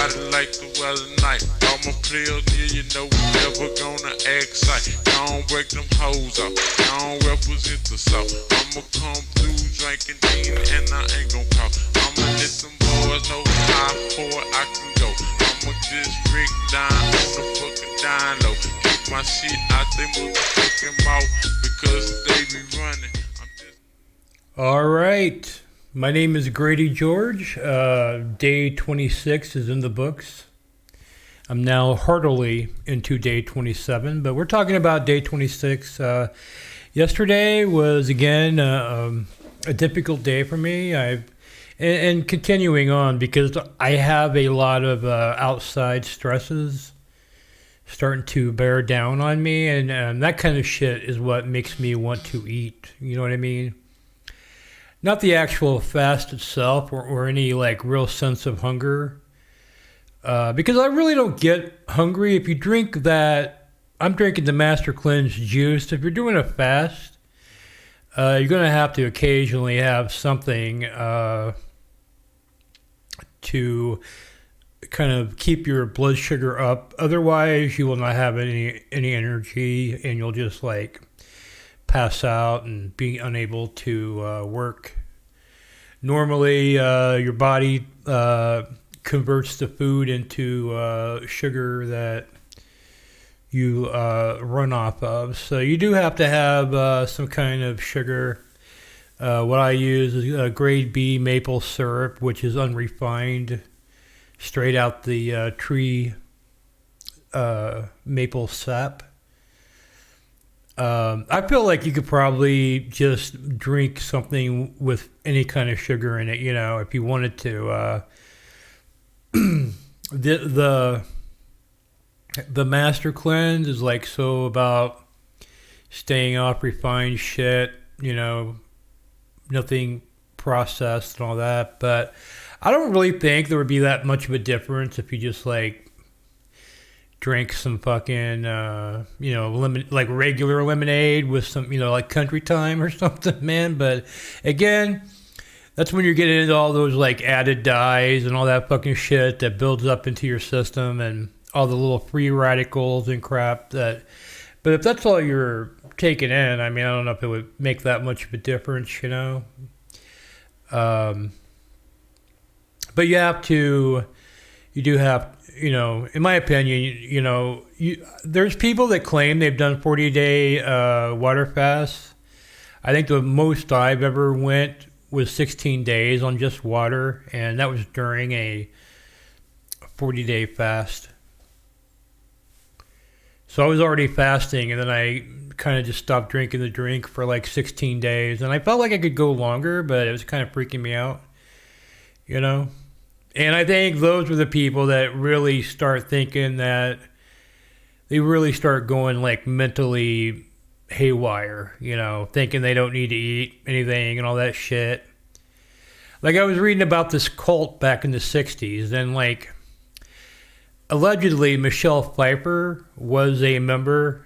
body like the weather night. All my players near, you know we never gonna act sight. Don't break them hoes off, don't represent the south. I'ma come through drinking lean and I ain't gon' call. I'ma let them boys know how far I can go. I'ma just break down on the fucking down low. Keep my shit out they motherfucking mouth because they be running. All right. My name is Grady George. Day 26 is in the books. I'm now heartily into day 27, but we're talking about day 26. Yesterday was again a difficult day for me. And continuing on because I have a lot of outside stresses starting to bear down on me, and that kind of shit is what makes me want to eat. You know what I mean? Not the actual fast itself or any like real sense of hunger. Because I really don't get hungry. If you drink that, I'm drinking the Master Cleanse juice. If you're doing a fast, you're going to have to occasionally have something to kind of keep your blood sugar up. Otherwise, you will not have any energy and you'll just like pass out and be unable to work. Normally, your body converts the food into sugar that you run off of. So you do have to have some kind of sugar. What I use is grade B maple syrup, which is unrefined, straight out the tree maple sap. I feel like you could probably just drink something with any kind of sugar in it, you know, if you wanted to. The Master Cleanse is like so about staying off refined shit, you know, nothing processed and all that. But I don't really think there would be that much of a difference if you just like drink some fucking, you know, like regular lemonade with some, you know, like Country Time or something, man. But again, that's when you're getting into all those like added dyes and all that fucking shit that builds up into your system and all the little free radicals and crap that. But if that's all you're taking in, I mean, I don't know if it would make that much of a difference, you know. But you do have, you know, in my opinion, you know, there's people that claim they've done 40-day water fasts. I think the most I've ever went was 16 days on just water, and that was during a 40-day fast. So I was already fasting, and then I kind of just stopped drinking the drink for like 16 days, and I felt like I could go longer, but it was kind of freaking me out, you know? And I think those are the people that really start thinking that they really start going like mentally haywire, you know, thinking they don't need to eat anything and all that shit. Like I was reading about this cult back in the 60s and like allegedly Michelle Pfeiffer was a member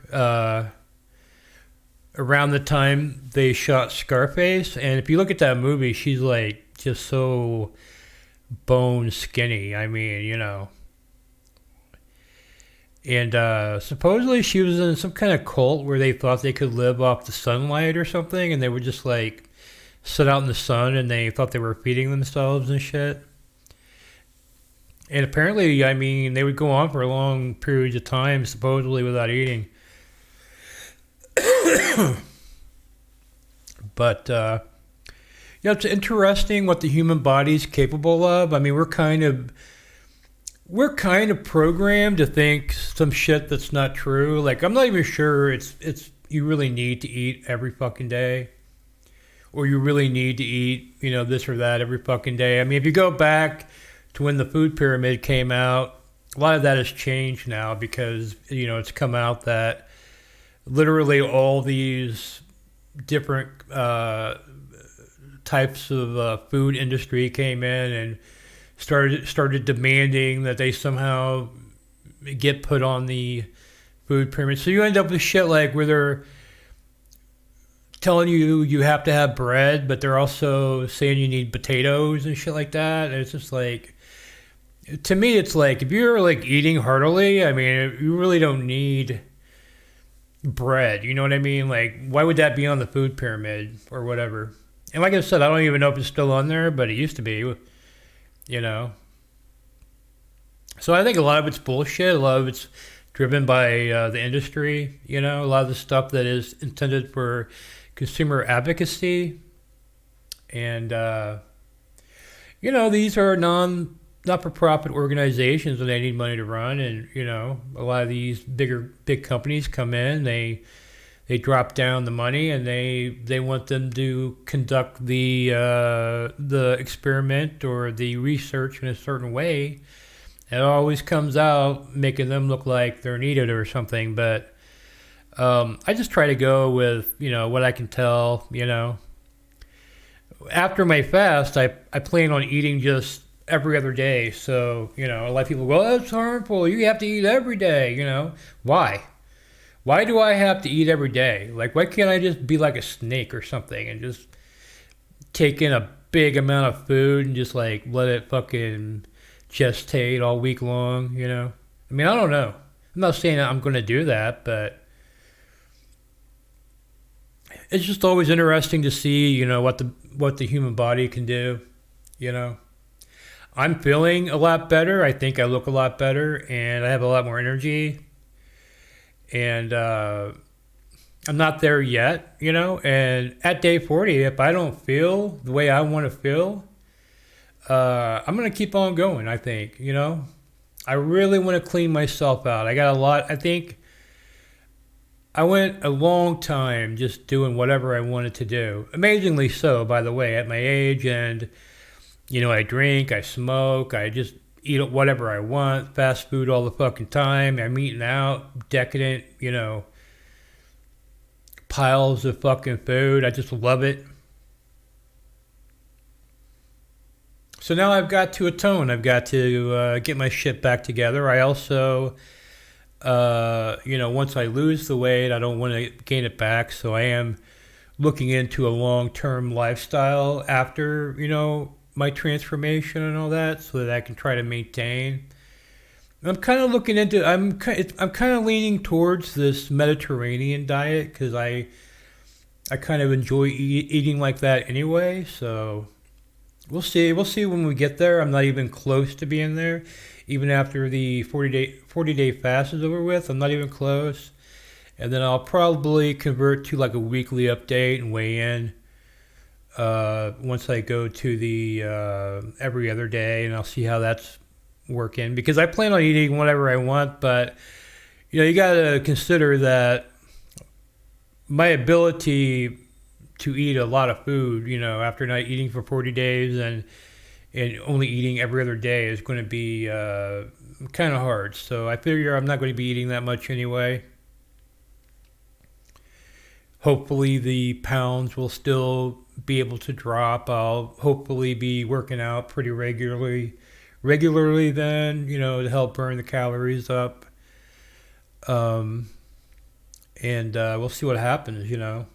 around the time they shot Scarface. And if you look at that movie, she's like just so bone skinny. I mean, you know. And supposedly she was in some kind of cult where they thought they could live off the sunlight or something, and they would just like sit out in the sun and they thought they were feeding themselves and shit. And apparently, I mean, they would go on for long periods of time, supposedly without eating. But, you know, it's interesting what the human body's capable of. I mean, we're kind of programmed to think some shit that's not true. Like, I'm not even sure it's you really need to eat every fucking day. Or you really need to eat, you know, this or that every fucking day. I mean, if you go back to when the food pyramid came out, a lot of that has changed now because, you know, it's come out that literally all these different types of food industry came in and started demanding that they somehow get put on the food pyramid. So you end up with shit like where they're telling you have to have bread, but they're also saying you need potatoes and shit like that. And it's just like, To me, it's like if you're like eating heartily, I mean, you really don't need bread. You know what I mean? Like, why would that be on the food pyramid or whatever? And like I said, I don't even know if it's still on there, but it used to be, you know. So I think a lot of it's bullshit. A lot of it's driven by the industry. You know, a lot of the stuff that is intended for consumer advocacy, and you know, these are not for profit organizations, and they need money to run. And you know, a lot of these big companies come in, they drop down the money, and they want them to conduct the experiment or the research in a certain way. It always comes out making them look like they're needed or something. But I just try to go with, you know, what I can tell. You know, after my fast, I plan on eating just every other day. So you know, a lot of people go, "Oh, that's harmful. You have to eat every day." You know, why? Why do I have to eat every day? Like, why can't I just be like a snake or something and just take in a big amount of food and just like let it fucking gestate all week long, you know? I mean, I don't know. I'm not saying I'm going to do that, but it's just always interesting to see, you know, what the human body can do, you know? I'm feeling a lot better. I think I look a lot better, and I have a lot more energy. And I'm not there yet, you know? And at day 40, if I don't feel the way I want to feel, I'm going to keep on going, I think, you know? I really want to clean myself out. I got a lot. I think I went a long time just doing whatever I wanted to do. Amazingly so, by the way, at my age. And, you know, I drink, I smoke, I just eat whatever I want, fast food all the fucking time. I'm eating out, decadent, you know, piles of fucking food. I just love it. So now I've got to atone. I've got to get my shit back together. I also, you know, once I lose the weight, I don't want to gain it back. So I am looking into a long-term lifestyle after, you know, my transformation and all that, so that I can try to maintain. I'm kind of looking into. I'm kind of leaning towards this Mediterranean diet because I kind of enjoy eating like that anyway. So. We'll see. We'll see when we get there. I'm not even close to being there. Even after the 40-day fast is over with, I'm not even close. And then I'll probably convert to like a weekly update and weigh in once I go to the every other day, and I'll see how that's working. Because I plan on eating whatever I want, but you know, you got to consider that my ability to eat a lot of food, you know, after not eating for 40 days and only eating every other day is going to be kind of hard. So I figure I'm not going to be eating that much anyway. Hopefully the pounds will still be able to drop. I'll hopefully be working out pretty regularly then, you know, to help burn the calories up. And we'll see what happens, you know.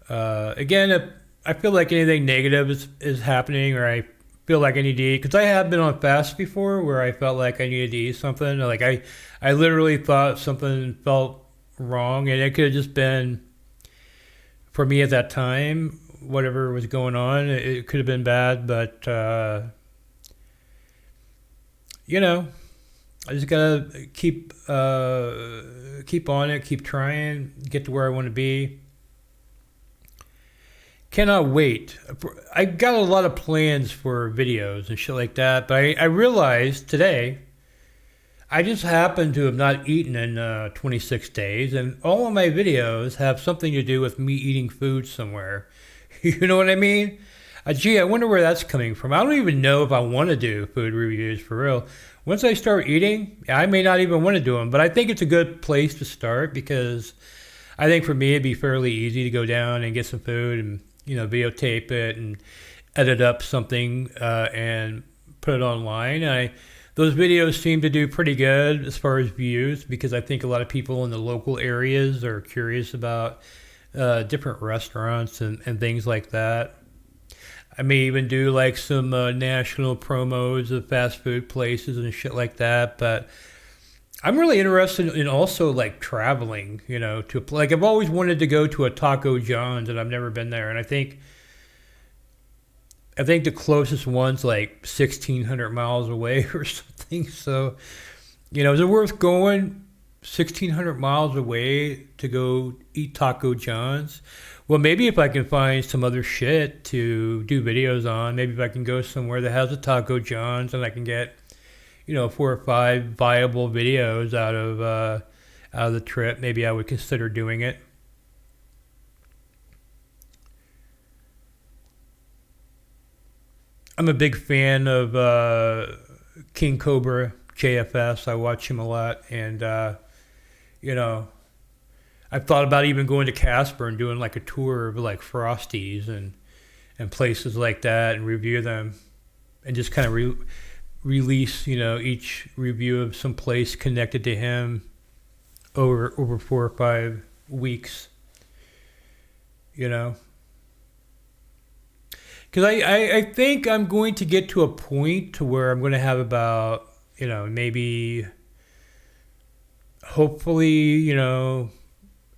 Again, if I feel like anything negative is happening, or I feel like I need to eat, because I have been on fast before where I felt like I needed to eat something. Like I literally thought something felt wrong, and it could have just been, for me at that time, whatever was going on, it could have been bad, but, you know, I just gotta keep on it, keep trying, get to where I want to be. Cannot wait. I got a lot of plans for videos and shit like that, but I realized today I just happened to have not eaten in 26 days, and all of my videos have something to do with me eating food somewhere. You know what I mean? Gee, I wonder where that's coming from. I don't even know if I want to do food reviews for real. Once I start eating, I may not even want to do them, but I think it's a good place to start because I think for me it'd be fairly easy to go down and get some food and, you know, videotape it and edit up something and put it online. Those videos seem to do pretty good as far as views because I think a lot of people in the local areas are curious about different restaurants and things like that. I may even do like some national promos of fast food places and shit like that. But I'm really interested in also like traveling, to like I've always wanted to go to a Taco John's and I've never been there. And I think the closest one's like 1,600 miles away or something. So, is it worth going 1,600 miles away to go eat Taco John's? Well, maybe if I can find some other shit to do videos on, maybe if I can go somewhere that has a Taco John's and I can get, 4 or 5 viable videos out of the trip, maybe I would consider doing it. I'm a big fan of King Cobra JFS. I watch him a lot, and you know, I've thought about even going to Casper and doing like a tour of like Frosties and places like that and review them, and just kind of release each review of some place connected to him over 4 or 5 weeks. Because I think I'm going to get to a point to where I'm going to have about, maybe, hopefully,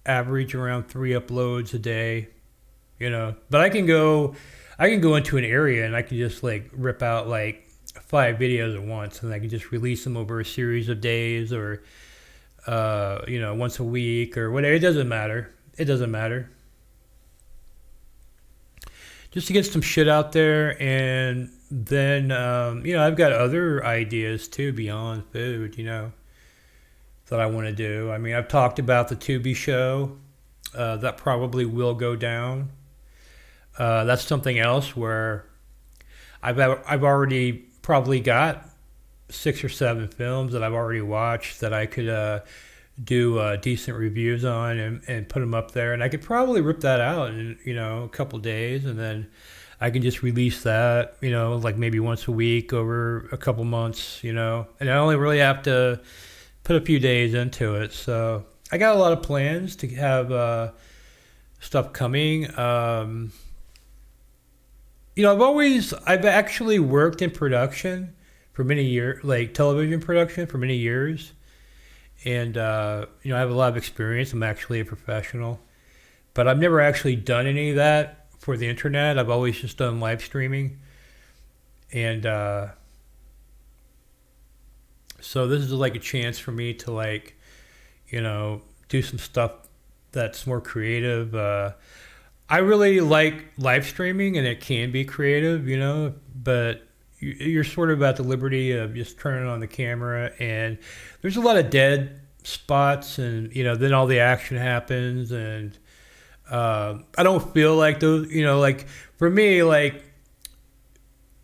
average around 3 uploads a day, But I can go into an area and I can just like rip out like 5 videos at once, and I can just release them over a series of days or, once a week or whatever. It doesn't matter. Just to get some shit out there, and then I've got other ideas too beyond food, that I want to do. I mean, I've talked about the Tubi show. That probably will go down. That's something else where I've already probably got 6 or 7 films that I've already watched that I could do decent reviews on and put them up there, and I could probably rip that out in a couple days, and then I can just release that like maybe once a week over a couple months, and I only really have to put a few days into it. So I got a lot of plans to have stuff coming. I've actually worked in production for many years, like television production for many years. And, I have a lot of experience. I'm actually a professional. But I've never actually done any of that for the internet. I've always just done live streaming. And so this is like a chance for me to like, do some stuff that's more creative. I really like live streaming, and it can be creative, but you're sort of at the liberty of just turning on the camera, and there's a lot of dead spots, and then all the action happens, and I don't feel like those, like for me, like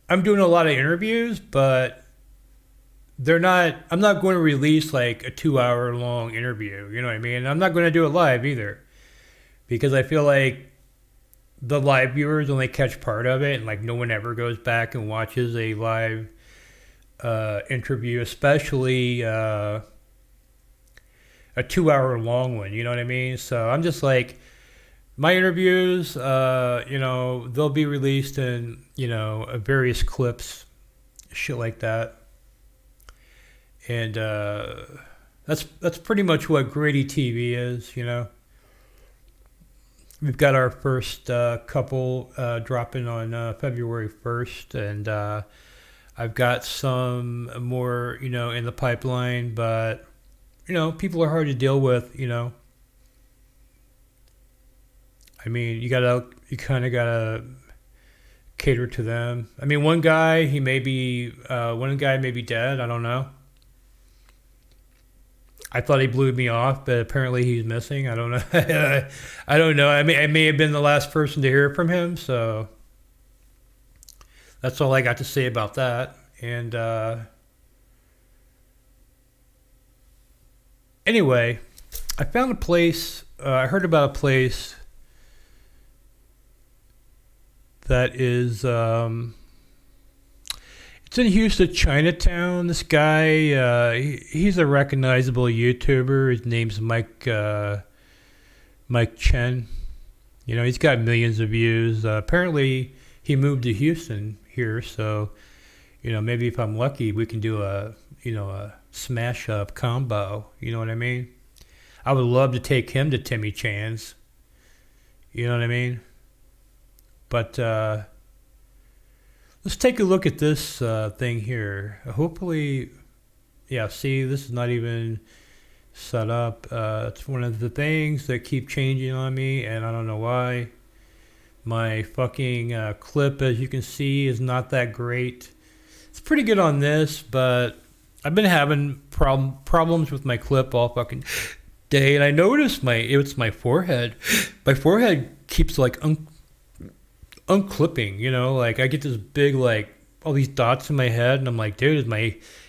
I'm doing a lot of interviews, but I'm not going to release like a 2-hour long interview, you know what I mean? I'm not going to do it live either, because I feel like the live viewers only catch part of it, and like no one ever goes back and watches a live interview, especially a 2-hour long one. You know what I mean? So I'm just like, my interviews, they'll be released in various clips, shit like that, and that's pretty much what Grady TV is. We've got our first couple dropping on February 1st, and I've got some more, in the pipeline, but, people are hard to deal with, I mean, you kind of gotta cater to them. I mean, one guy may be dead, I don't know. I thought he blew me off, but apparently he's missing. I don't know. I don't know. I may have been the last person to hear from him. So that's all I got to say about that. And anyway, I found a place. I heard about a place that is. It's in Houston, Chinatown. This guy, he's a recognizable YouTuber. His name's Mike Chen. He's got millions of views. Apparently, he moved to Houston here, so maybe if I'm lucky, we can do a smash up combo. You know what I mean? I would love to take him to Timmy Chan's. You know what I mean? But let's take a look at this thing here. Hopefully, yeah. See, this is not even set up. It's one of the things that keep changing on me, and I don't know why. My fucking clip, as you can see, is not that great. It's pretty good on this, but I've been having problems with my clip all fucking day, and I noticed it's my forehead. My forehead keeps like unclipping, like I get this big like all these dots in my head, and I'm like, dude,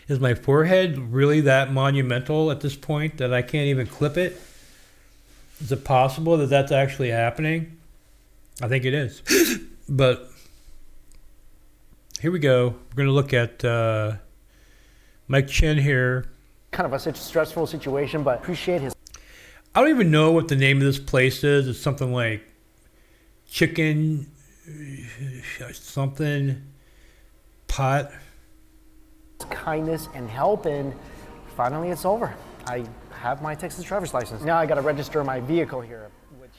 is my forehead really that monumental at this point that I can't even clip it? Is it possible that that's actually happening? I think it is. But here we go. We're going to look at Mike Chin here. Kind of a stressful situation, but appreciate his. I don't even know what the name of this place is. It's something like chicken something pot. Kindness and help, and finally it's over. I have my Texas driver's license. Now I got to register my vehicle here, which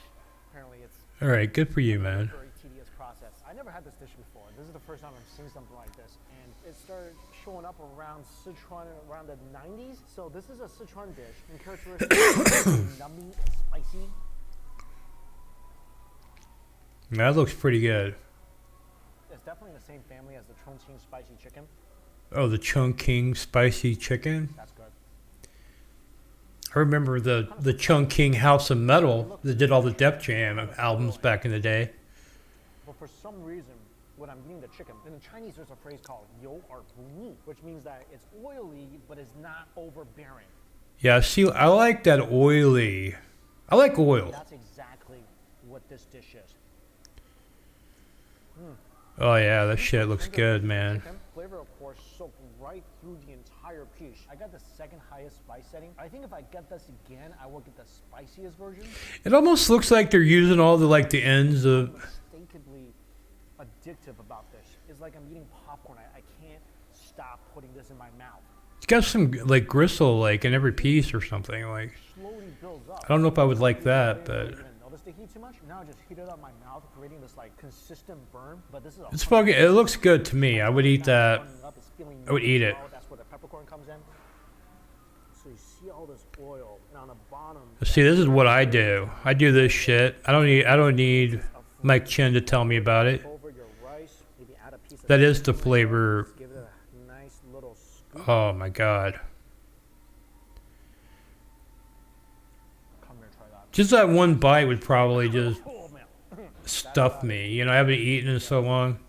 apparently it's all right. Good for you, man. a very tedious process. I never had this dish before. This is the first time I'm seeing something like this, and it started showing up around Sichuan around the 90s. So this is a Sichuan dish, and characteristics numbing and spicy. That looks pretty good. It's definitely the same family as the Chongqing spicy chicken. Oh, the Chongqing spicy chicken. That's good. I remember the Chongqing House of Metal that did all the Def Jam albums back in the day. But for some reason, when I'm eating the chicken, in the Chinese there's a phrase called "you er bu ni," which means that it's oily but it's not overbearing. Yeah, see, I like that oily. I like oil. That's exactly what this dish is. Oh yeah, that shit looks good, man. Chicken flavor, of course, soaked right through the entire piece. I got the second highest spice setting. I think if I get this again, I will get the spiciest version. It almost looks like they're using all the ends of. Mistakenly addictive about this. It's like I'm eating popcorn. I can't stop putting this in my mouth. It's got some like gristle like in every piece or something like. Slowly builds up. I don't know if I would like that, but. Notice the heat too much. Now I just heat it up my mouth, creating this like consistent burn. But this is It's fucking. It looks good to me. I would eat that. I would eat it. That's where the peppercorn comes in. So you see all this oil, and on the bottom. See, this is what I do. I do this shit. I don't need Mike Chin to tell me about it. Over your rice, maybe add a piece of That is the flavor. Give it a nice little scoop. Oh my god. Come here, try that. Just that one bite would probably just Oh man. stuff me. I haven't eaten in so long.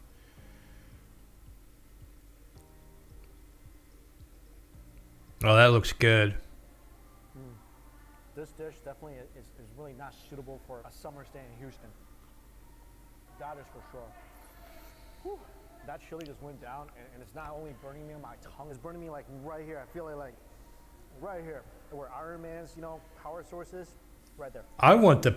Oh, that looks good. This dish definitely is really not suitable for a summer stay in Houston. That is for sure. Whew. That chili just went down, and it's not only burning me on my tongue, it's burning me like right here. I feel like right here, where Iron Man's, power source is, right there. I want the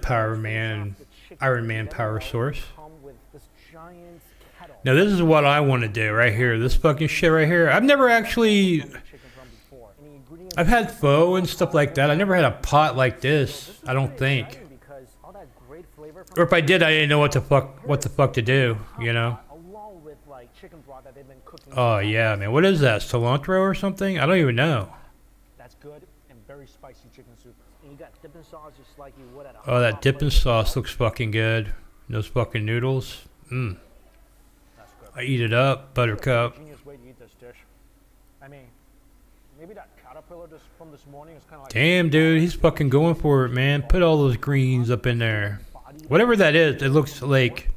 Iron Man power source. Come with this giant kettle. Now this is what I want to do right here. This fucking shit right here. I've never actually. I've had pho and stuff like that. I never had a pot like this. I don't think. Or if I did, I didn't know what the fuck to do. Along with like chicken broth that they've been cooking. Oh yeah, man. What is that? Cilantro or something? I don't even know. That's good and very spicy chicken soup. And you got dipping sauce just like you would at a. Oh, that dipping sauce looks fucking good. Those fucking noodles. Mmm. That's good. I eat it up, buttercup. Genius way to eat this dish. I mean, maybe that caterpillar just from this morning is kind of like. Damn, dude, he's fucking going for it, man. Put all those greens up in there. Whatever that is, it looks like.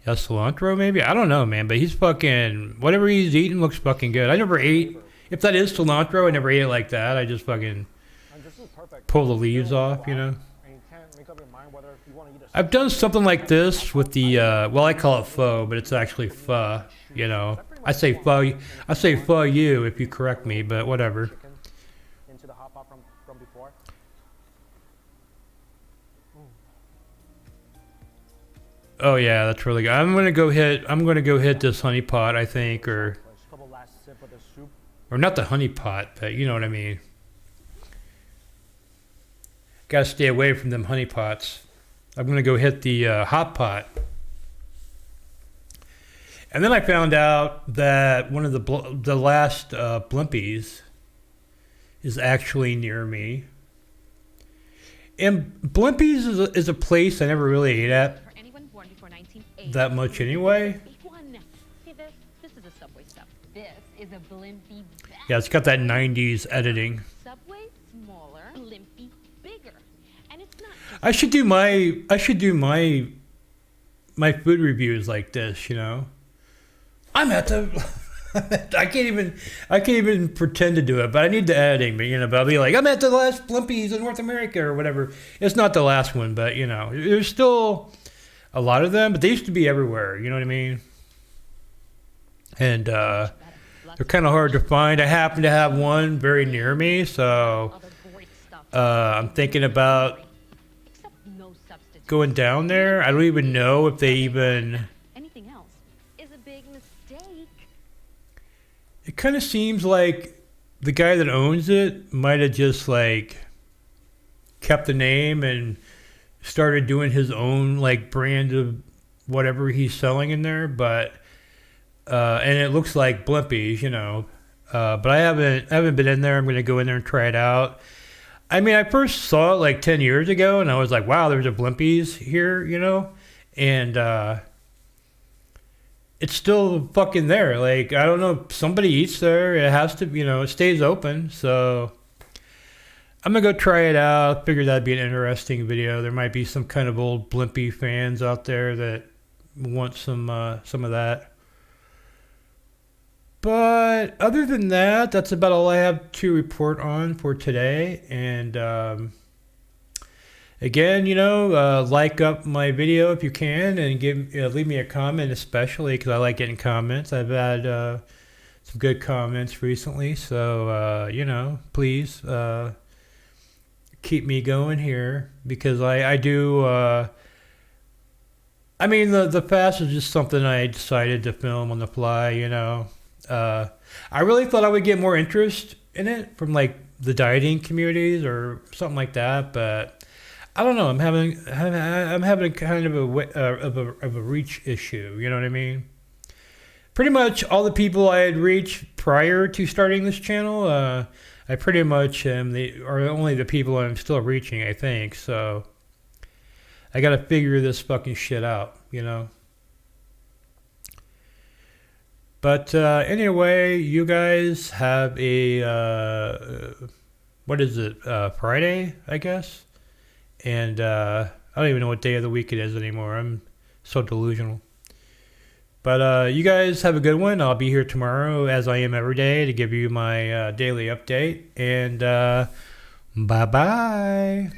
Yeah, cilantro maybe? I don't know, man. But he's fucking. Whatever he's eating looks fucking good. I never ate. If that is cilantro, I never ate it like that. I just fucking pull the leaves off, I've done something like this with the. Well, I call it pho, but it's actually pho. I say pho you if you correct me, but whatever. Into the hot pot from before. Oh yeah, that's really good. I'm gonna go hit this honey pot, I think, or Just a couple last sip of the soup. not the honey pot, but you know what I mean. Gotta stay away from them honey pots. I'm gonna go hit the hot pot. And then I found out that one of the last Blimpies is actually near me. And Blimpies is a place I never really ate at For anyone born before 1980. that much anyway. Big one. See this? This is a Subway stuff. This is a Blimpie bag. Yeah, it's got that 90s editing. Subway smaller, Blimpie bigger. And it's not just I should do my food reviews like this, you know. I'm at the I can't even pretend to do it, but I need the editing, but but I'll be like, I'm at the last Blimpies in North America or whatever. It's not the last one, but there's still a lot of them, but they used to be everywhere, you know what I mean? And they're kind of hard to find. I happen to have one very near me, so other great stuff. I'm thinking about Except no substitute. going down there. I don't even know if they even. Anything else is a big mistake. It kind of seems like the guy that owns it might have just like kept the name and started doing his own like brand of whatever he's selling in there, but and it looks like Blimpies, but I haven't been in there. I'm going to go in there and try it out. I mean, I first saw it like 10 years ago, and I was like, wow, there's a Blimpies here, and it's still fucking there. Like, I don't know, somebody eats there. It has to, it stays open. So I'm going to go try it out. Figured that'd be an interesting video. There might be some kind of old Blimpie fans out there that want some of that. But other than that, that's about all I have to report on for today. And again, like up my video if you can, and leave me a comment, especially because I like getting comments. I've had some good comments recently, so please keep me going here because I do. I mean, the fast is just something I decided to film on the fly. I really thought I would get more interest in it from like the dieting communities or something like that, but I don't know. I'm having kind of a reach issue. You know what I mean? Pretty much all the people I had reached prior to starting this channel, I pretty much are only the people I'm still reaching. I think so. I got to figure this fucking shit out. But anyway, you guys have a what is it? Friday, I guess. And I don't even know what day of the week it is anymore. I'm so delusional. But you guys have a good one. I'll be here tomorrow, as I am every day, to give you my daily update. And bye-bye.